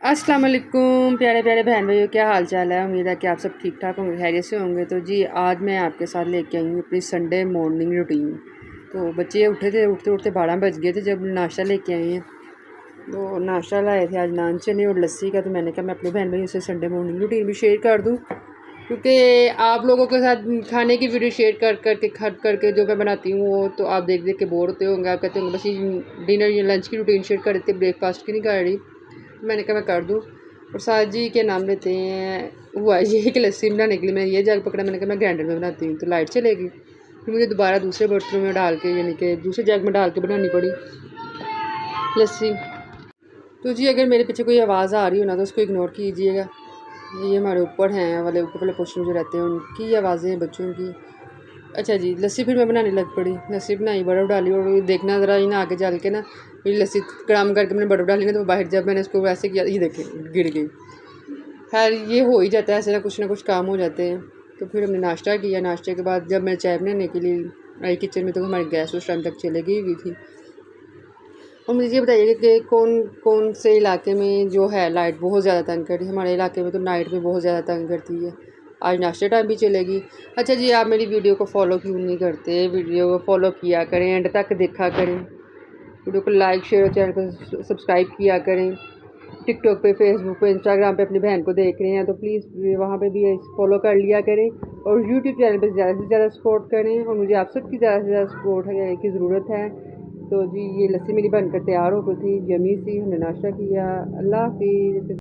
अस्सलाम वालेकुम प्यारे प्यारे बहन भाइयों, क्या हाल चाल है। उम्मीद है कि आप सब ठीक ठाक होंगे, खैरियत से होंगे। तो जी आज मैं आपके साथ लेके आई हूँ अपनी संडे मॉर्निंग रूटीन। तो बच्चे उठे थे, उठते उठते 12 बज गए थे जब नाश्ता लेके आए हैं। तो नाश्ता लाए थे आज नान चने और लस्सी का। तो मैंने कहा मैं अपने बहन भाइयों से संडे मॉर्निंग रूटीन भी शेयर कर दूँ, क्योंकि आप लोगों के साथ खाने की वीडियो शेयर कर करके खट करके जो मैं बनाती हूँ वो तो आप देख देख के बोर होते होंगे। आप कहते होंगे बस ये डिनर या लंच की रूटीन शेयर कर देते, ब्रेकफास्ट की नहीं कर रही। तो मैंने कहा मैं कर दूँ। और साथ जी के नाम लेते हैं हुआ ये कि लस्सी बनाने के लिए मैं ये जग पकड़ा। मैंने कहा मैं ग्राइंडर में बनाती हूँ, तो लाइट चलेगी। फिर मुझे दोबारा दूसरे बर्तनों में डाल के, यानी कि दूसरे जग में डाल के बनानी पड़ी लस्सी। तो जी अगर मेरे पीछे कोई आवाज़ आ रही हो ना तो उसको इग्नोर कीजिएगा। ये हमारे ऊपर हैं वाले ऊपर वाले पोर्शन जो रहते हैं उनकी आवाज़ें हैं, बच्चों की। अच्छा जी, लस्सी फिर मैं बनाने लग पड़ी। लस्सी बनाई, बर्फ़ डाली और देखना ज़रा इन आगे चल के ना मेरी लस्सी कड़ाम करके मैंने बर्फ़ डाली ना तो बाहर जब मैंने इसको वैसे किया ये देखे गिर गई। खैर ये हो ही जाता है, ऐसे ना कुछ काम हो जाते हैं। तो फिर हमने नाश्ता किया। नाश्ते के बाद जब मैं चाय बनाने के लिए आई किचन में तो हमारी गैस उस टाइम तक चली हुई थी। और मुझे ये बताइए कि कौन कौन से इलाके में जो है लाइट बहुत ज़्यादा तंग कर रही है। हमारे इलाके में तो नाइट में बहुत ज़्यादा तंग करती है। आज नाश्ते टाइम भी चलेगी। अच्छा जी, आप मेरी वीडियो को फॉलो क्यों नहीं करते? वीडियो को फॉलो किया करें, एंड तक देखा करें, वीडियो को लाइक शेयर और चैनल को सब्सक्राइब किया करें। टिकटॉक पे, फेसबुक पे, इंस्टाग्राम पे अपनी बहन को देख रहे हैं तो प्लीज़ वहाँ पे भी फॉलो कर लिया करें। और यूट्यूब चैनल पे ज़्यादा से ज़्यादा सपोर्ट करें। और मुझे आप सबकी ज़्यादा से ज़्यादा सपोर्ट की ज़रूरत है। तो जी ये लस्सी मेरी बनकर तैयार हो गई थी, यमी सी। हमने नाश्ता किया। अल्लाह हाफिज़।